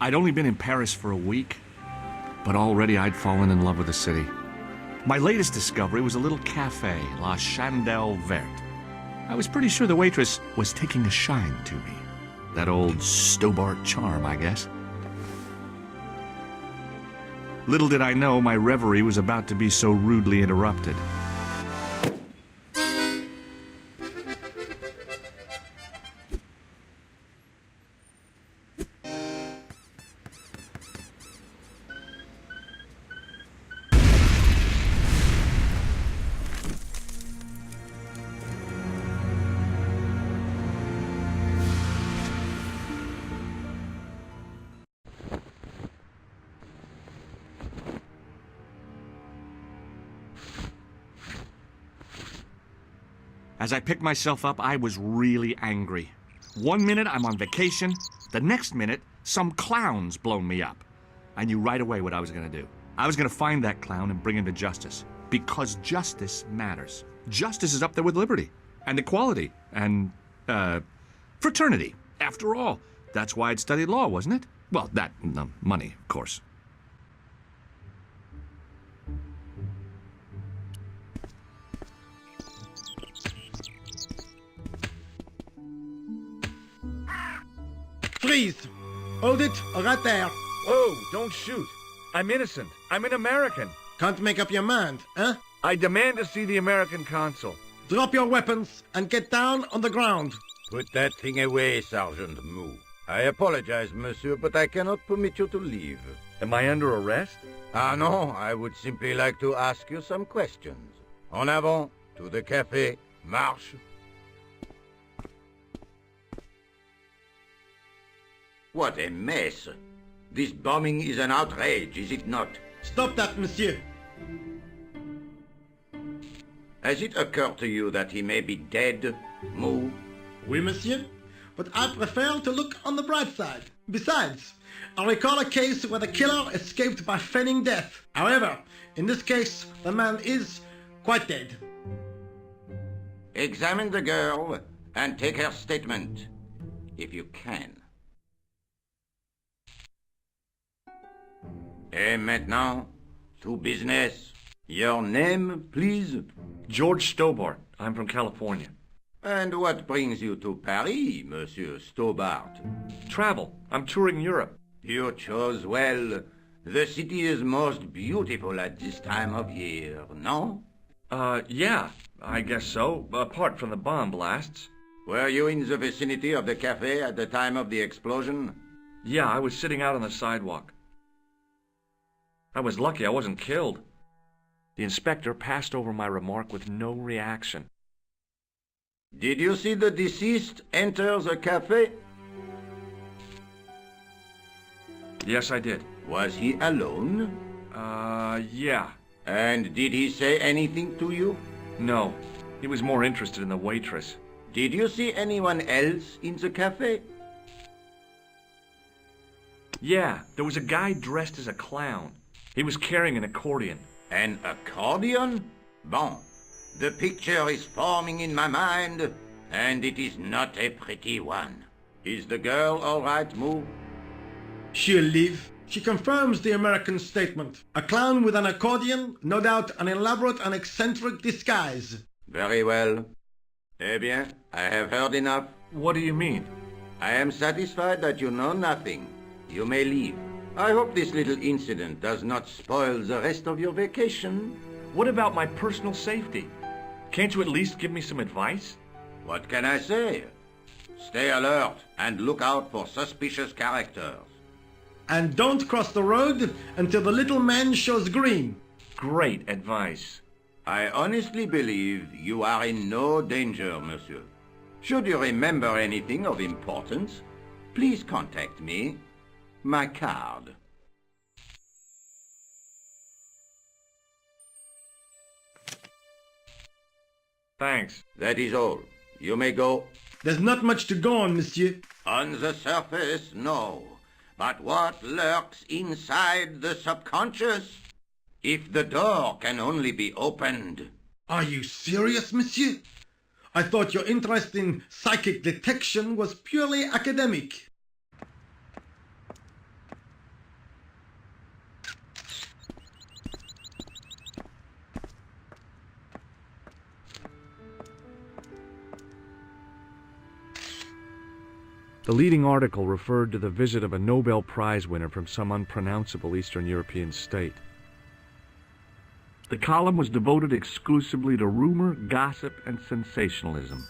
I'd only been in Paris for a week, but already I'd fallen in love with the city. My latest discovery was a little cafe, La Chandelle Verte. I was pretty sure the waitress was taking a shine to me. That old Stobart charm, I guess. Little did I know my reverie was about to be so rudely interrupted. As I picked myself up, I was really angry. One minute I'm on vacation, the next minute some clown's blown me up. I knew right away what I was going to do. I was going to find that clown and bring him to justice. Because justice matters. Justice is up there with liberty, and equality, and, fraternity. After all, that's why I'd studied law, wasn't it? Well, that, and money, of course. Freeze! Hold it, right there. Whoa, don't shoot. I'm innocent. I'm an American. Can't make up your mind, huh? I demand to see the American consul. Drop your weapons and get down on the ground. Put that thing away, Sergeant Mou. I apologize, monsieur, but I cannot permit you to leave. Am I under arrest? Ah, no, I would simply like to ask you some questions. En avant, to the café, marche. What a mess. This bombing is an outrage, is it not? Stop that, monsieur. Has it occurred to you that he may be dead, Mou? Oui, monsieur. But I prefer to look on the bright side. Besides, I recall a case where the killer escaped by feigning death. However, in this case, the man is quite dead. Examine the girl and take her statement, if you can. Et maintenant, to business. Your name, please? George Stobart. I'm from California. And what brings you to Paris, Monsieur Stobart? Travel. I'm touring Europe. You chose well. The city is most beautiful at this time of year, no? Yeah, I guess so, apart from the bomb blasts. Were you in the vicinity of the cafe at the time of the explosion? Yeah, I was sitting out on the sidewalk. I was lucky I wasn't killed. The inspector passed over my remark with no reaction. Did you see the deceased enter the cafe? Yes, I did. Was he alone? Yeah. And did he say anything to you? No. He was more interested in the waitress. Did you see anyone else in the cafe? Yeah, there was a guy dressed as a clown. He was carrying an accordion. An accordion? Bon. The picture is forming in my mind, and it is not a pretty one. Is the girl all right, Mou? She'll live. She confirms the American statement. A clown with an accordion, no doubt an elaborate and eccentric disguise. Very well. Eh bien, I have heard enough. What do you mean? I am satisfied that you know nothing. You may leave. I hope this little incident does not spoil the rest of your vacation. What about my personal safety? Can't you at least give me some advice? What can I say? Stay alert and look out for suspicious characters. And don't cross the road until the little man shows green. Great advice. I honestly believe you are in no danger, monsieur. Should you remember anything of importance, please contact me. My card. Thanks. That is all. You may go. There's not much to go on, monsieur. On the surface, no. But what lurks inside the subconscious? If the door can only be opened. Are you serious, monsieur? I thought your interest in psychic detection was purely academic. The leading article referred to the visit of a Nobel Prize winner from some unpronounceable Eastern European state. The column was devoted exclusively to rumor, gossip, and sensationalism.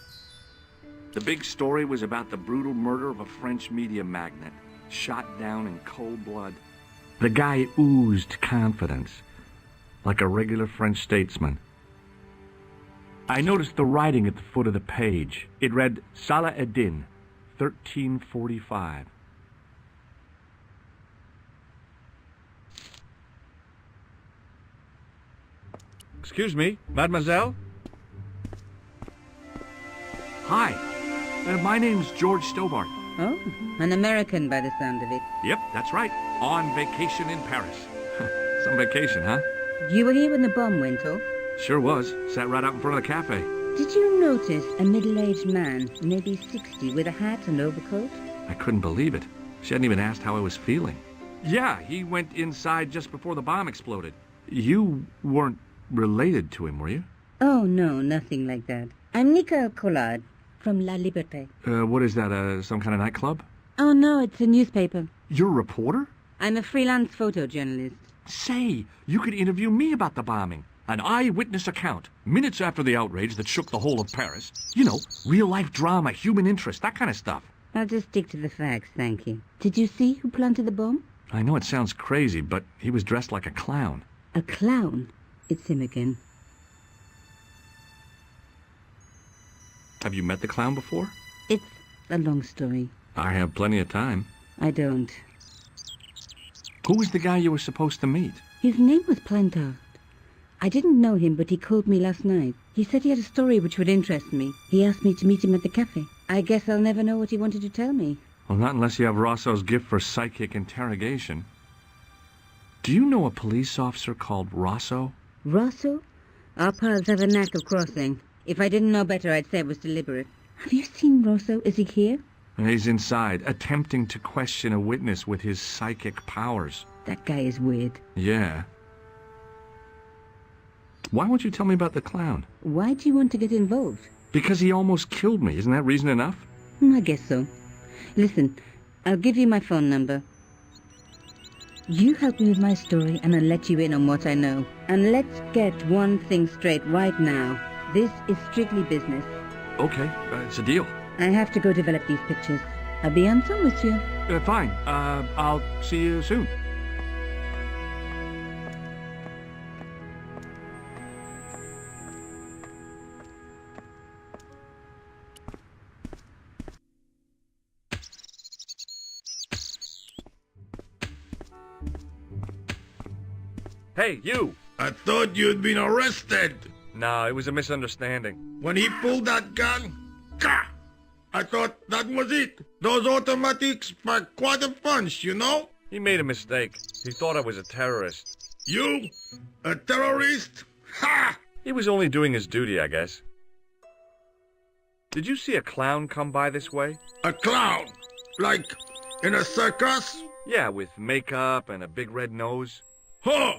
The big story was about the brutal murder of a French media magnate, shot down in cold blood. The guy oozed confidence, like a regular French statesman. I noticed the writing at the foot of the page. It read, Salah Eddin, 1345. Excuse me, mademoiselle? Hi, my name's George Stobart. Oh, an American by the sound of it. Yep, that's right. On vacation in Paris. Some vacation, huh? You were here when the bomb went off? Sure was. Sat right out in front of the cafe. Did you notice a middle-aged man, maybe 60, with a hat and overcoat? I couldn't believe it. She hadn't even asked how I was feeling. Yeah, he went inside just before the bomb exploded. You weren't related to him, were you? Oh, no, nothing like that. I'm Nicole Collard from La Liberté. What is that, some kind of nightclub? Oh, no, it's a newspaper. You're a reporter? I'm a freelance photojournalist. Say, you could interview me about the bombing. An eyewitness account, minutes after the outrage that shook the whole of Paris. You know, real-life drama, human interest, that kind of stuff. I'll just stick to the facts, thank you. Did you see who planted the bomb? I know it sounds crazy, but he was dressed like a clown. A clown? It's him again. Have you met the clown before? It's a long story. I have plenty of time. I don't. Who was the guy you were supposed to meet? His name was Plantard. I didn't know him, but he called me last night. He said he had a story which would interest me. He asked me to meet him at the cafe. I guess I'll never know what he wanted to tell me. Well, not unless you have Rosso's gift for psychic interrogation. Do you know a police officer called Rosso? Rosso? Our paths have a knack of crossing. If I didn't know better, I'd say it was deliberate. Have you seen Rosso? Is he here? He's inside, attempting to question a witness with his psychic powers. That guy is weird. Yeah. Why won't you tell me about the clown? Why do you want to get involved? Because he almost killed me. Isn't that reason enough? I guess so. Listen, I'll give you my phone number. You help me with my story and I'll let you in on what I know. And let's get one thing straight right now. This is strictly business. Okay, it's a deal. I have to go develop these pictures. I'll be on some with you. Fine. I'll see you soon. Hey, you! I thought you'd been arrested. No, it was a misunderstanding. When he pulled that gun, gah! I thought that was it. Those automatics pack quite a punch, you know? He made a mistake. He thought I was a terrorist. You? A terrorist? Ha! He was only doing his duty, I guess. Did you see a clown come by this way? A clown? Like in a circus? Yeah, with makeup and a big red nose. Huh!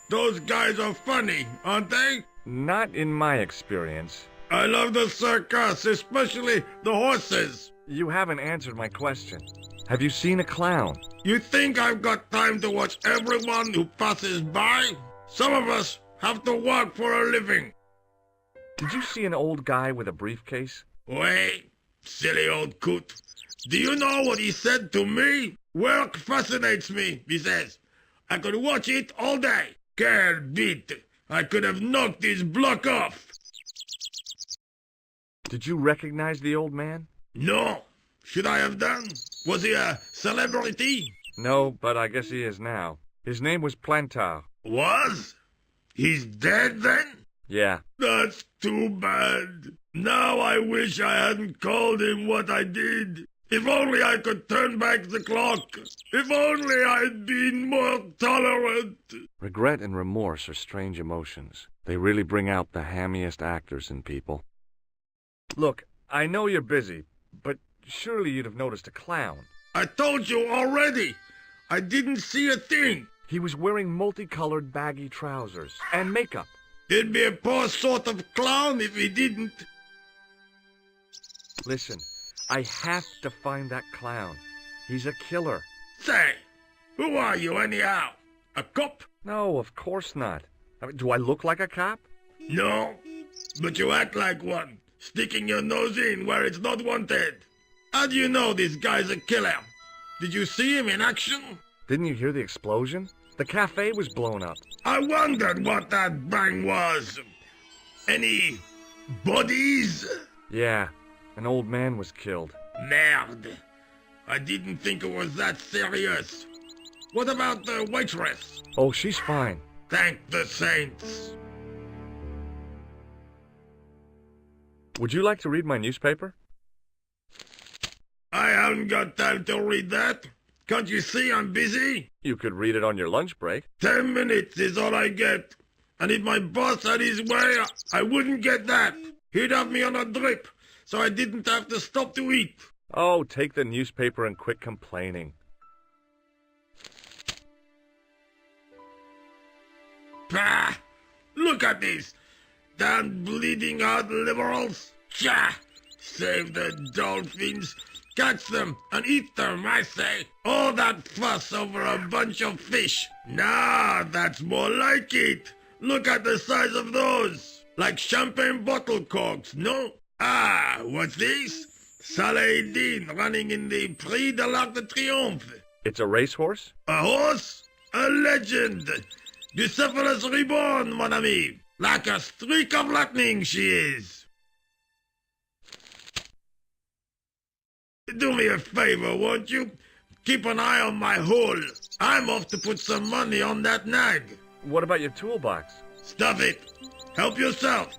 Those guys are funny, aren't they? Not in my experience. I love the circus, especially the horses. You haven't answered my question. Have you seen a clown? You think I've got time to watch everyone who passes by? Some of us have to work for a living. Did you see an old guy with a briefcase? Wait, silly old coot. Do you know what he said to me? Work fascinates me, he says. I could watch it all day. Quelle bite! I could have knocked his block off. Did you recognize the old man? No. Should I have done? Was he a celebrity? No, but I guess he is now. His name was Plantard. Was? He's dead then? Yeah. That's too bad. Now I wish I hadn't called him what I did. If only I could turn back the clock. If only I'd been more tolerant. Regret and remorse are strange emotions. They really bring out the hammiest actors in people. Look, I know you're busy, but surely you'd have noticed a clown. I told you already. I didn't see a thing. He was wearing multicolored baggy trousers and makeup. He'd be a poor sort of clown if he didn't. Listen, I have to find that clown. He's a killer. Say, who are you anyhow? A cop? No, of course not. I mean, do I look like a cop? No, but you act like one, sticking your nose in where it's not wanted. How do you know this guy's a killer? Did you see him in action? Didn't you hear the explosion? The cafe was blown up. I wondered what that bang was. Any bodies? Yeah, an old man was killed. Merde. I didn't think it was that serious. What about the waitress? Oh, she's fine. Thank the saints. Would you like to read my newspaper? I haven't got time to read that. Can't you see I'm busy? You could read it on your lunch break. 10 minutes is all I get. And if my boss had his way, I wouldn't get that. He'd have me on a drip, so I didn't have to stop to eat. Oh, take the newspaper and quit complaining. Pah! Look at this. Damn bleeding heart liberals. Tcha! Save the dolphins. Catch them and eat them, I say. All that fuss over a bunch of fish. Nah, that's more like it. Look at the size of those. Like champagne bottle corks, no? Ah, what's this? Saladin running in the Prix de l'Arc de Triomphe. It's a racehorse? A horse? A legend. Bucephalus reborn, mon ami. Like a streak of lightning she is. Do me a favor, won't you? Keep an eye on my hole. I'm off to put some money on that nag. What about your toolbox? Stuff it. Help yourself.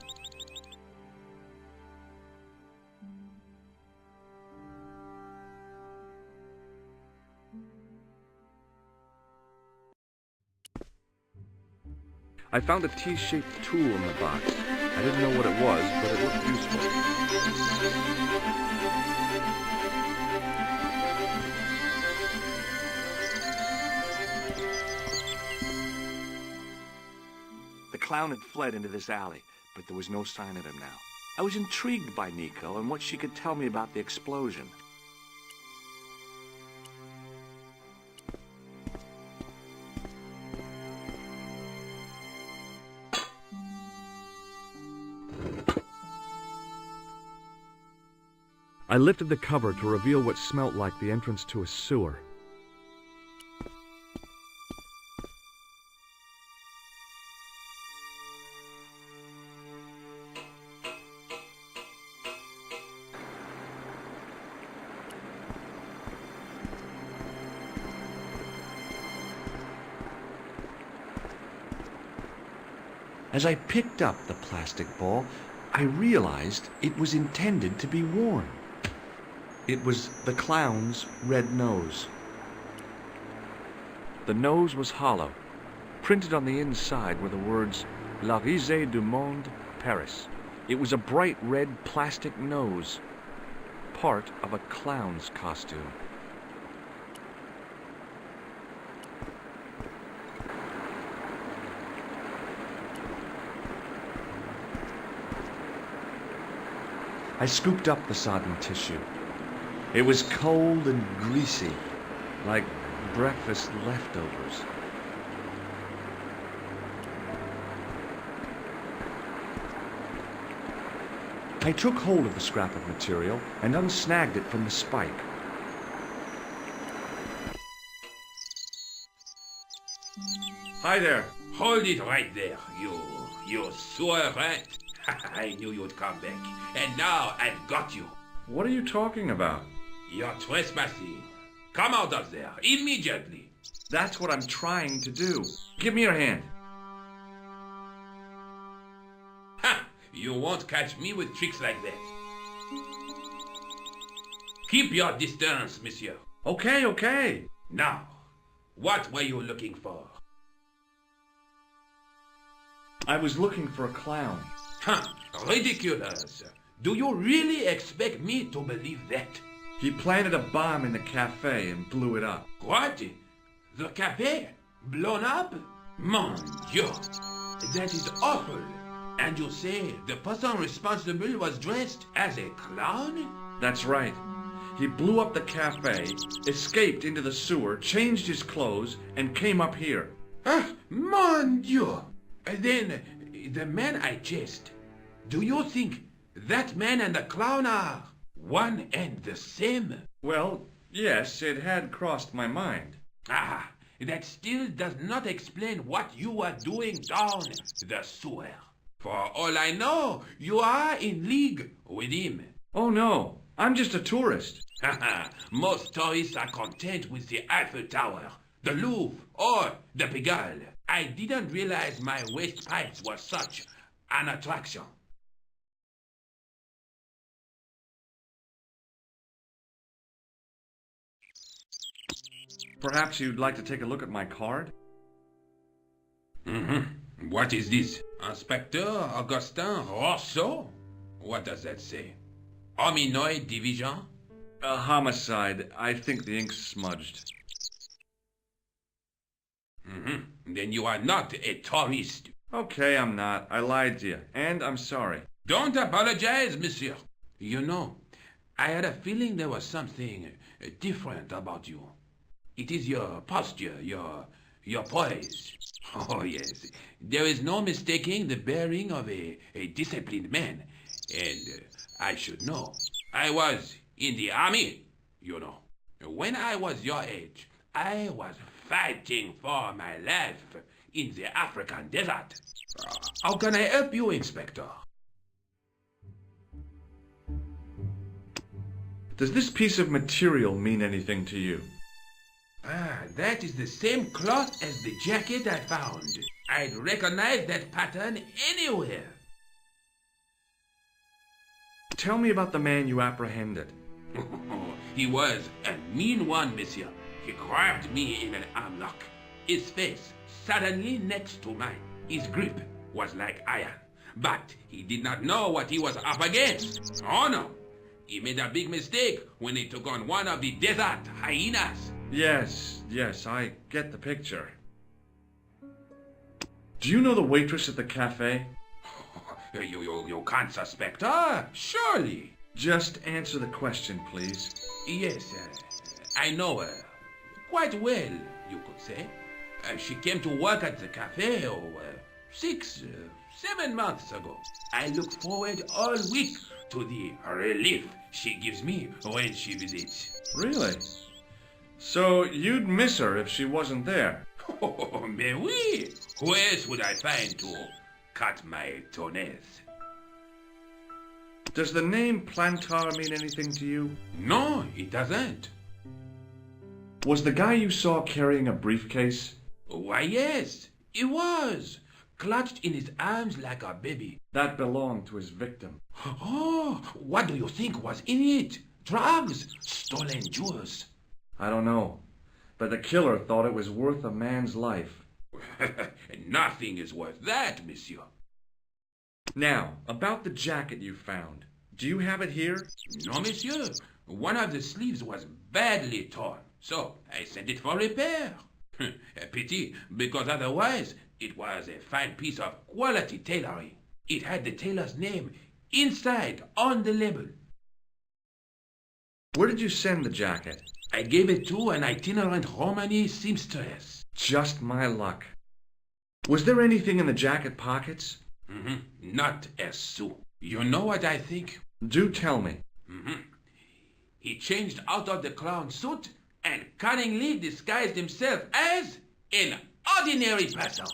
I found a T-shaped tool in the box. I didn't know what it was, but it looked useful. The clown had fled into this alley, but there was no sign of him now. I was intrigued by Nico and what she could tell me about the explosion. I lifted the cover to reveal what smelt like the entrance to a sewer. As I picked up the plastic ball, I realized it was intended to be worn. It was the clown's red nose. The nose was hollow. Printed on the inside were the words, La Risée du Monde, Paris. It was a bright red plastic nose, part of a clown's costume. I scooped up the sodden tissue. It was cold and greasy, like breakfast leftovers. I took hold of the scrap of material and unsnagged it from the spike. Hi there. Hold it right there, you sewer rat. I knew you'd come back, and now I've got you. What are you talking about? You're trespassing. Come out of there, immediately. That's what I'm trying to do. Give me your hand. Ha! You won't catch me with tricks like that. Keep your distance, monsieur. Okay, okay. Now, what were you looking for? I was looking for a clown. Huh, ridiculous. Do you really expect me to believe that? He planted a bomb in the cafe and blew it up. What? The cafe? Blown up? Mon Dieu! That is awful. And you say the person responsible was dressed as a clown? That's right. He blew up the cafe, escaped into the sewer, changed his clothes, and came up here. Ah, mon Dieu! Then, the man I chased, do you think that man and the clown are one and the same? Well, yes, it had crossed my mind. Ah, that still does not explain what you were doing down the sewer. For all I know, you are in league with him. Oh no, I'm just a tourist. Most tourists are content with the Eiffel Tower, the Louvre, or the Pigalle. I didn't realize my waste pipes were such an attraction. Perhaps you'd like to take a look at my card? What is this? Inspector Augustin Rousseau? What does that say? Hominoid Division? A homicide. I think the ink's smudged. Then you are not a tourist. Okay, I'm not. I lied to you, and I'm sorry. Don't apologize, monsieur. You know, I had a feeling there was something different about you. It is your posture, your poise. Oh, yes. There is no mistaking the bearing of a disciplined man. And I should know. I was in the army, you know. When I was your age, I was fighting for my life in the African desert. How can I help you, Inspector? Does this piece of material mean anything to you? Ah, that is the same cloth as the jacket I found. I'd recognize that pattern anywhere. Tell me about the man you apprehended. He was a mean one, monsieur. He grabbed me in an arm lock. His face suddenly next to mine. His grip was like iron. But he did not know what he was up against. Oh no! He made a big mistake when he took on one of the desert hyenas. Yes, I get the picture. Do you know the waitress at the cafe? You can't suspect her, surely. Just answer the question, please. Yes, I know her. Quite well, you could say. She came to work at the cafe 7 months ago. I look forward all week to the relief she gives me when she visits. Really? So you'd miss her if she wasn't there? Oh, mais oui. Who else would I find to cut my toenails? Does the name Plantar mean anything to you? No, it doesn't. Was the guy you saw carrying a briefcase? Why, yes, he was. Clutched in his arms like a baby. That belonged to his victim. Oh, what do you think was in it? Drugs? Stolen jewels? I don't know, but the killer thought it was worth a man's life. Nothing is worth that, monsieur. Now, about the jacket you found. Do you have it here? No, monsieur. One of the sleeves was badly torn, so I sent it for repair. A pity, because otherwise it was a fine piece of quality tailoring. It had the tailor's name inside on the label. Where did you send the jacket? I gave it to an itinerant Romani seamstress. Just my luck. Was there anything in the jacket pockets? Not a sou. You know what I think? Do tell me. He changed out of the clown suit and cunningly disguised himself as an ordinary person.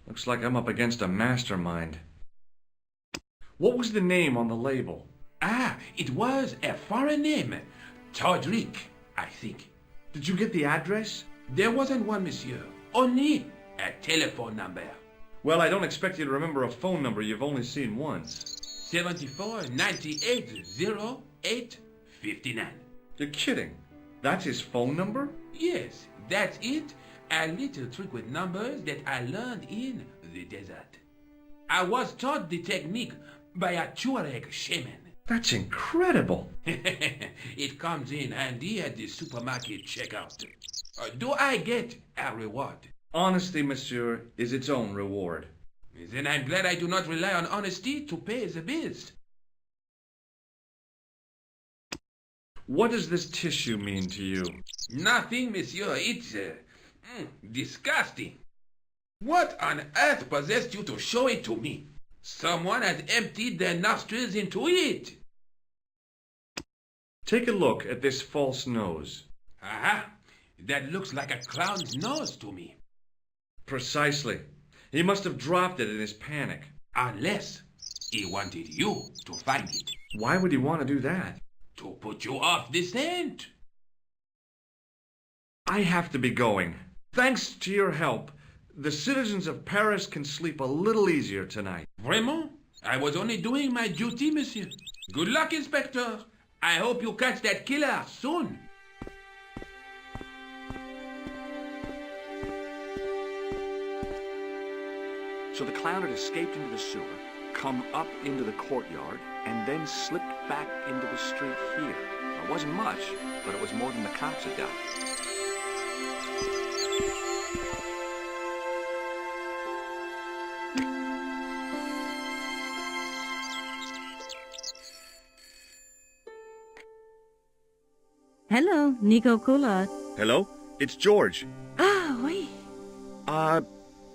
Looks like I'm up against a mastermind. What was the name on the label? Ah, it was a foreign name. Todrick, I think. Did you get the address? There wasn't one, monsieur. Only a telephone number. Well, I don't expect you to remember a phone number you've only seen once. 74 98 08 59. You're kidding. That's his phone number? Yes, that's it. A little trick with numbers that I learned in the desert. I was taught the technique by a Tuareg shaman. That's incredible. It comes in handy at the supermarket checkout. Do I get a reward? Honesty, monsieur, is its own reward. Then I'm glad I do not rely on honesty to pay the bills. What does this tissue mean to you? Nothing, monsieur. It's disgusting. What on earth possessed you to show it to me? Someone has emptied their nostrils into it. Take a look at this false nose. Aha! That looks like a clown's nose to me. Precisely. He must have dropped it in his panic. Unless he wanted you to find it. Why would he want to do that? To put you off the scent. I have to be going. Thanks to your help, the citizens of Paris can sleep a little easier tonight. Vraiment? I was only doing my duty, monsieur. Good luck, Inspector. I hope you catch that killer soon. So the clown had escaped into the sewer, come up into the courtyard, and then slipped back into the street here. It wasn't much, but it was more than the cops had done. Hello, Nico Coulard. Hello? It's George. Ah, oui.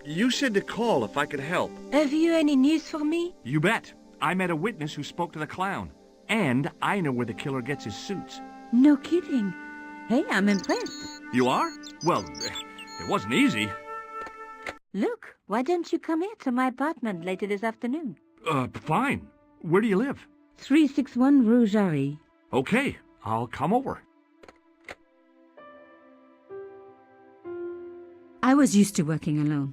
You said to call if I could help. Have you any news for me? You bet. I met a witness who spoke to the clown. And I know where the killer gets his suits. No kidding. Hey, I'm impressed. You are? Well, it wasn't easy. Look, why don't you come here to my apartment later this afternoon? Fine. Where do you live? 361 Rue Jarry. Okay, I'll come over. I was used to working alone,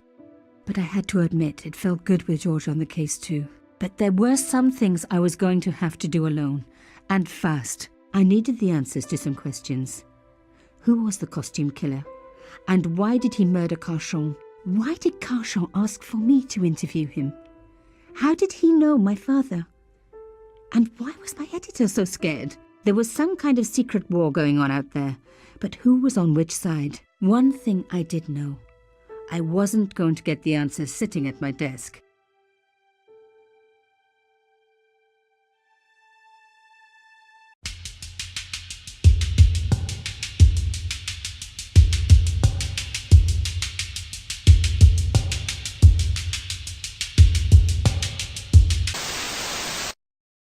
but I had to admit it felt good with George on the case too. But there were some things I was going to have to do alone, and fast. I needed the answers to some questions. Who was the costume killer? And why did he murder Carchon? Why did Carchon ask for me to interview him? How did he know my father? And why was my editor so scared? There was some kind of secret war going on out there, but who was on which side? One thing I did know. I wasn't going to get the answers sitting at my desk.